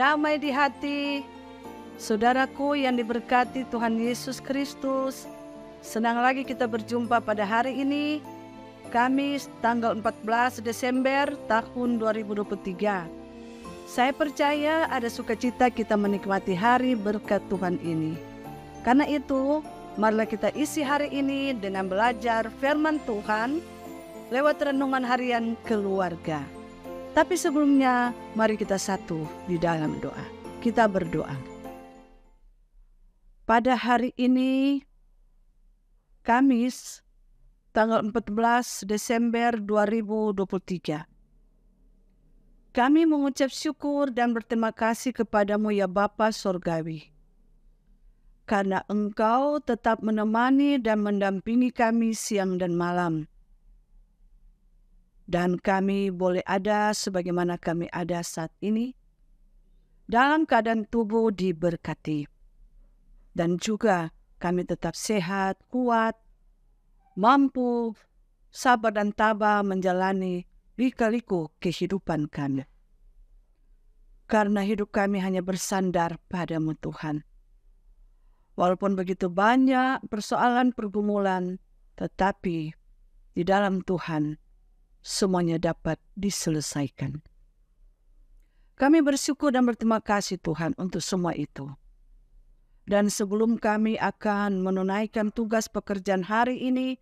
damai di hati. Saudaraku yang diberkati Tuhan Yesus Kristus, senang lagi kita berjumpa pada hari ini, Kamis tanggal 14 Desember tahun 2023. Saya percaya ada sukacita kita menikmati hari berkat Tuhan ini. Karena itu, marilah kita isi hari ini dengan belajar firman Tuhan lewat renungan harian keluarga. Tapi sebelumnya, mari kita satu di dalam doa. Kita berdoa. Pada hari ini, Kamis, tanggal 14 Desember 2023, kami mengucap syukur dan berterima kasih kepadamu ya Bapa Sorgawi, karena Engkau tetap menemani dan mendampingi kami siang dan malam. Dan kami boleh ada sebagaimana kami ada saat ini, dalam keadaan tubuh diberkati. Dan juga kami tetap sehat, kuat, mampu, sabar dan tabah menjalani lika-liku kehidupan kami. Karena hidup kami hanya bersandar padamu Tuhan. Walaupun begitu banyak persoalan pergumulan, tetapi di dalam Tuhan semuanya dapat diselesaikan. Kami bersyukur dan berterima kasih Tuhan untuk semua itu. Dan sebelum kami akan menunaikan tugas pekerjaan hari ini,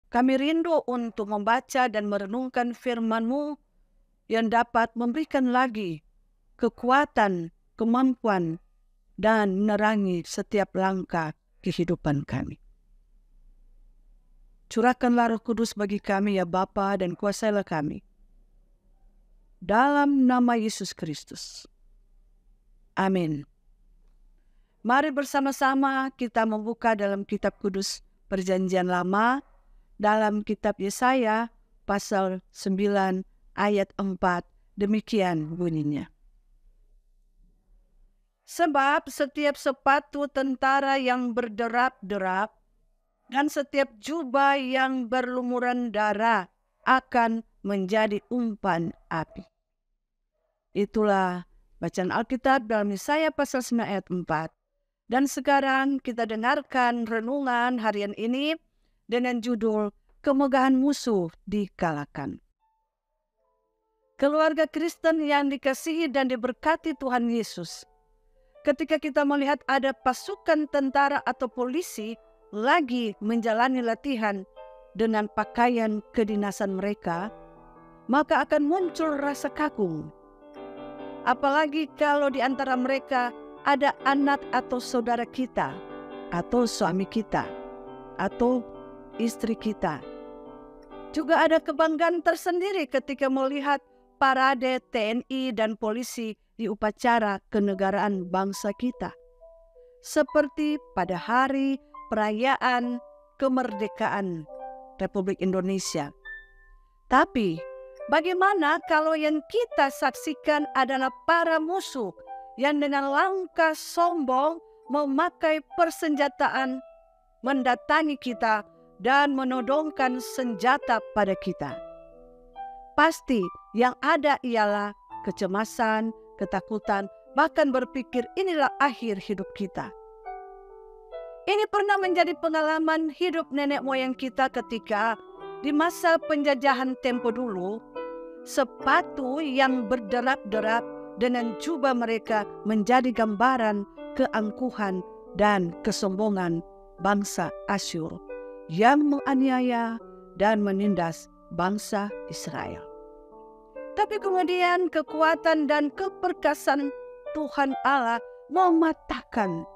kami rindu untuk membaca dan merenungkan firman-Mu yang dapat memberikan lagi kekuatan, kemampuan, dan menerangi setiap langkah kehidupan kami. Curahkanlah Roh Kudus bagi kami ya Bapa dan kuasailah kami. Dalam nama Yesus Kristus. Amin. Mari bersama-sama kita membuka dalam kitab kudus Perjanjian Lama, dalam kitab Yesaya pasal 9 ayat 4, demikian bunyinya. Sebab setiap sepatu tentara yang berderap-derap dan setiap jubah yang berlumuran darah akan menjadi umpan api. Itulah bacaan Alkitab dalam Yesaya pasal 9 ayat 4. Dan sekarang kita dengarkan renungan harian ini dengan judul Kemegahan Musuh Dikalahkan. Keluarga Kristen yang dikasihi dan diberkati Tuhan Yesus, ketika kita melihat ada pasukan tentara atau polisi lagi menjalani latihan dengan pakaian kedinasan mereka, maka akan muncul rasa kagum. Apalagi kalau di antara mereka ada anak atau saudara kita, atau suami kita, atau istri kita. Juga ada kebanggaan tersendiri ketika melihat parade TNI dan polisi di upacara kenegaraan bangsa kita. Seperti pada hari perayaan kemerdekaan Republik Indonesia. Tapi bagaimana kalau yang kita saksikan adalah para musuh yang dengan langkah sombong memakai persenjataan mendatangi kita dan menodongkan senjata pada kita? Pasti yang ada ialah kecemasan, ketakutan, bahkan berpikir inilah akhir hidup kita. Ini pernah menjadi pengalaman hidup nenek moyang kita ketika di masa penjajahan tempo dulu, sepatu yang berderap-derap dengan jubah mereka menjadi gambaran keangkuhan dan kesombongan bangsa Asyur yang menganiaya dan menindas bangsa Israel. Tapi kemudian kekuatan dan keperkasan Tuhan Allah mematahkan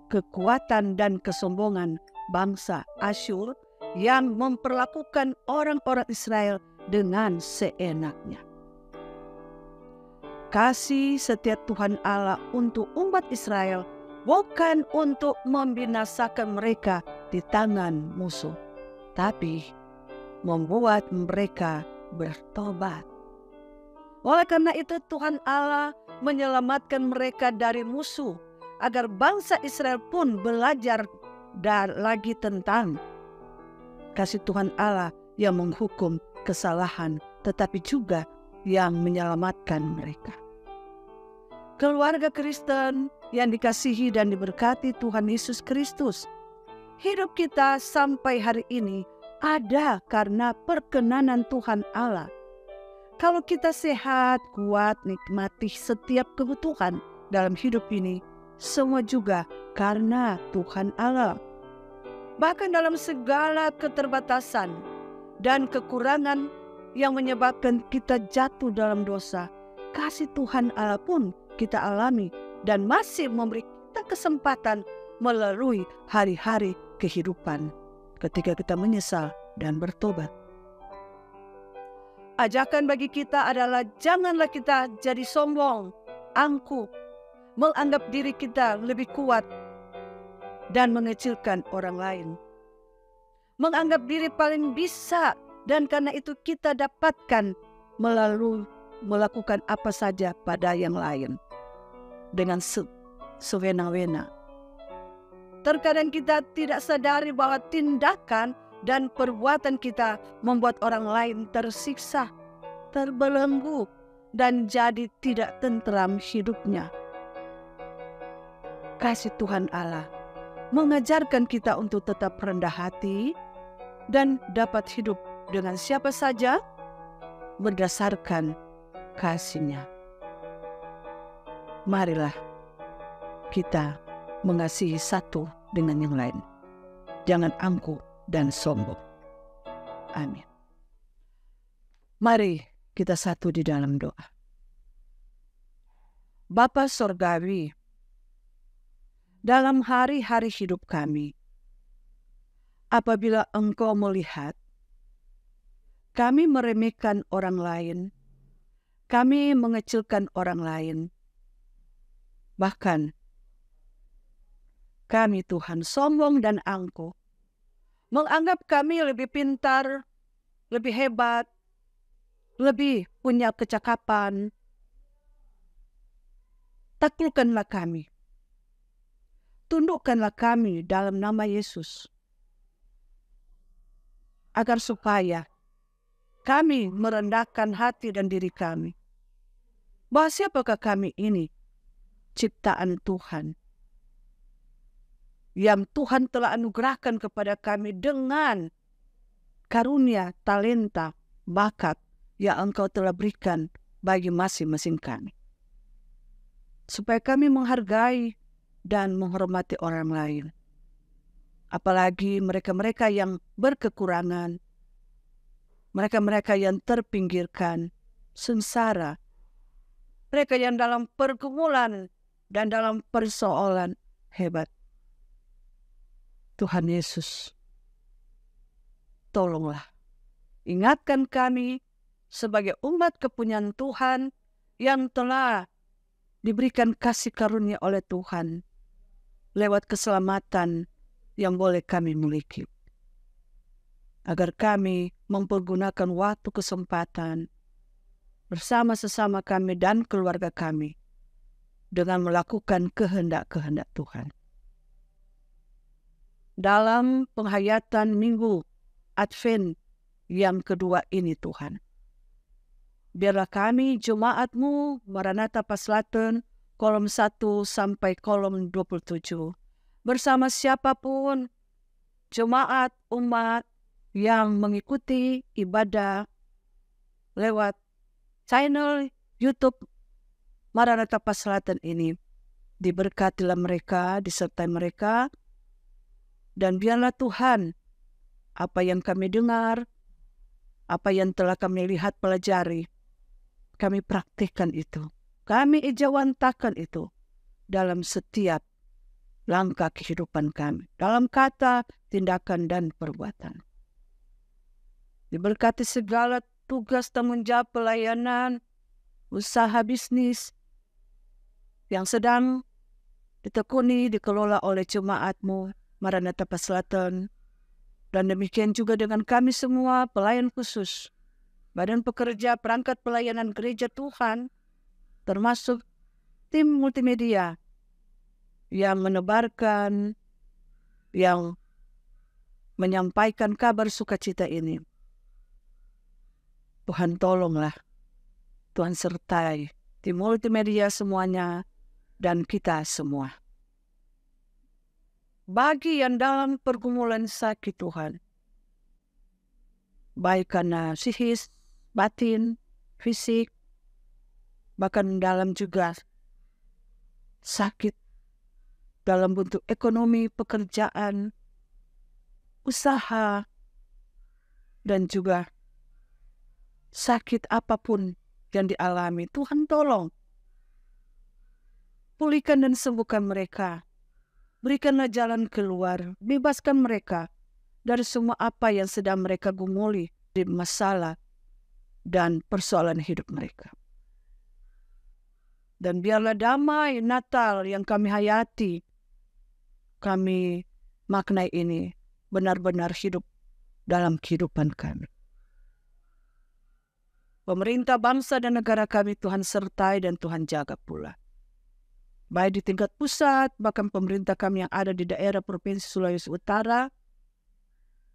kekuatan dan kesombongan bangsa Asyur yang memperlakukan orang-orang Israel dengan seenaknya. Kasih setia Tuhan Allah untuk umat Israel bukan untuk membinasakan mereka di tangan musuh, tapi membuat mereka bertobat. Oleh karena itu Tuhan Allah menyelamatkan mereka dari musuh, agar bangsa Israel pun belajar dan lagi tentang kasih Tuhan Allah yang menghukum kesalahan, tetapi juga yang menyelamatkan mereka. keluarga Kristen yang dikasihi dan diberkati Tuhan Yesus Kristus, hidup kita sampai hari ini ada karena perkenanan Tuhan Allah. Kalau kita sehat, kuat, nikmati setiap kebutuhan dalam hidup ini, semua juga karena Tuhan Allah. Bahkan dalam segala keterbatasan dan kekurangan yang menyebabkan kita jatuh dalam dosa, kasih Tuhan Allah pun kita alami dan masih memberi kita kesempatan melalui hari-hari kehidupan ketika kita menyesal dan bertobat. Ajakan bagi kita adalah janganlah kita jadi sombong, angkuh, menganggap diri kita lebih kuat, dan mengecilkan orang lain. Menganggap diri paling bisa, dan karena itu kita dapatkan melalui melakukan apa saja pada yang lain dengan sewena-wena. Terkadang kita tidak sadari bahwa tindakan dan perbuatan kita membuat orang lain tersiksa, terbelenggu, dan jadi tidak tentram hidupnya. Kasih Tuhan Allah mengajarkan kita untuk tetap rendah hati dan dapat hidup dengan siapa saja berdasarkan kasih-Nya. Marilah kita mengasihi satu dengan yang lain. Jangan angkuh dan sombong. Amin. Mari kita satu di dalam doa. Bapa Sorgawi, dalam hari-hari hidup kami, apabila Engkau melihat kami meremehkan orang lain, kami mengecilkan orang lain, bahkan kami Tuhan sombong dan angkuh, menganggap kami lebih pintar, lebih hebat, lebih punya kecakapan. Taklukkanlah kami. Tundukkanlah kami dalam nama Yesus. Agar supaya kami merendahkan hati dan diri kami. Bahwa siapakah kami ini? Ciptaan Tuhan. Yang Tuhan telah anugerahkan kepada kami dengan karunia, talenta, bakat yang Engkau telah berikan bagi masing-masing kami. Supaya kami menghargai dan menghormati orang lain. Apalagi mereka-mereka yang berkekurangan, mereka-mereka yang terpinggirkan, sengsara, mereka yang dalam pergumulan dan dalam persoalan hebat. Tuhan Yesus, tolonglah, ingatkan kami sebagai umat kepunyaan Tuhan yang telah diberikan kasih karunia oleh Tuhan lewat keselamatan yang boleh kami miliki. Agar kami mempergunakan waktu kesempatan bersama sesama kami dan keluarga kami dengan melakukan kehendak-kehendak Tuhan. Dalam penghayatan Minggu Advent yang kedua ini Tuhan, biarlah kami Jemaat-Mu Maranatha Paslaton kolom 1 sampai kolom 27 bersama siapapun jemaat umat yang mengikuti ibadah lewat channel YouTube Maranatha Paslaton ini, diberkatilah mereka, disertai mereka. Dan biarlah Tuhan, apa yang kami dengar, apa yang telah kami lihat pelajari, kami praktikkan itu. Kami ijawantahkan itu dalam setiap langkah kehidupan kami. Dalam kata, tindakan, dan perbuatan. Diberkati segala tugas tanggung jawab pelayanan, usaha bisnis yang sedang ditekuni, dikelola oleh Jemaat-Mu Maranatha Paslaton, dan demikian juga dengan kami semua pelayan khusus, badan pekerja perangkat pelayanan gereja Tuhan, termasuk tim multimedia yang menebarkan, yang menyampaikan kabar sukacita ini. Tuhan tolonglah, Tuhan sertai tim multimedia semuanya, dan kita semua. Bagi yang dalam pergumulan sakit Tuhan, baik karena psikis, batin, fisik, bahkan dalam juga sakit dalam bentuk ekonomi, pekerjaan, usaha, dan juga sakit apapun yang dialami. Tuhan tolong pulihkan dan sembuhkan mereka. Berikanlah jalan keluar, bebaskan mereka dari semua apa yang sedang mereka gumuli di masalah dan persoalan hidup mereka. Dan biarlah damai Natal yang kami hayati, kami maknai ini benar-benar hidup dalam kehidupan kami. Pemerintah bangsa dan negara kami Tuhan sertai dan Tuhan jaga pula. Baik di tingkat pusat, bahkan pemerintah kami yang ada di daerah Provinsi Sulawesi Utara,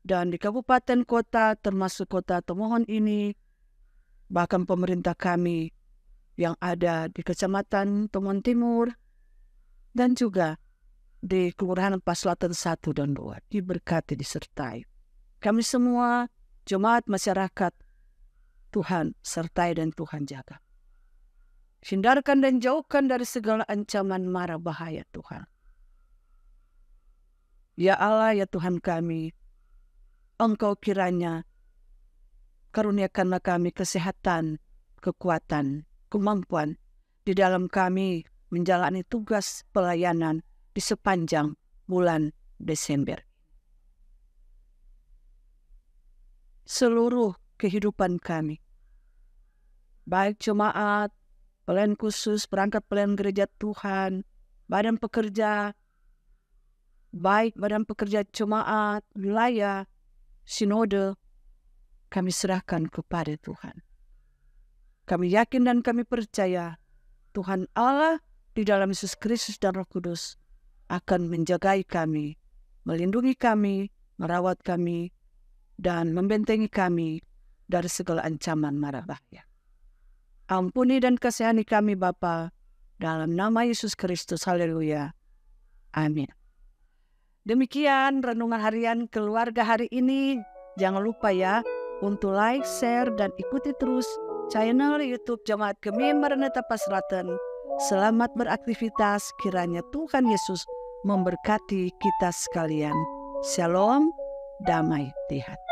dan di kabupaten kota termasuk kota Tomohon ini, bahkan pemerintah kami yang ada di Kecamatan Tomohon Timur, dan juga di Kelurahan Pas Selatan 1 dan 2, diberkati, disertai. Kami semua, jemaat masyarakat, Tuhan sertai dan Tuhan jaga. Hindarkan dan jauhkan dari segala ancaman mara bahaya Tuhan. Ya Allah, ya Tuhan kami, Engkau kiranya karuniakanlah kami kesehatan, kekuatan, kemampuan di dalam kami menjalani tugas pelayanan di sepanjang bulan Desember. Seluruh kehidupan kami, baik jemaat, pelayan khusus, perangkat pelayan gereja Tuhan, badan pekerja, baik badan pekerja jemaat, wilayah, sinode, kami serahkan kepada Tuhan. Kami yakin dan kami percaya Tuhan Allah di dalam Yesus Kristus dan Roh Kudus akan menjagai kami, melindungi kami, merawat kami, dan membentengi kami dari segala ancaman mara bahaya. Ampuni dan kasihani kami Bapa, dalam nama Yesus Kristus. Haleluya. Amin. Demikian renungan harian keluarga hari ini. Jangan lupa ya untuk like, share, dan ikuti terus channel YouTube Jemaat Kemim Maranatha Paselatan. Selamat beraktivitas. Kiranya Tuhan Yesus memberkati kita sekalian. Shalom, damai di hati.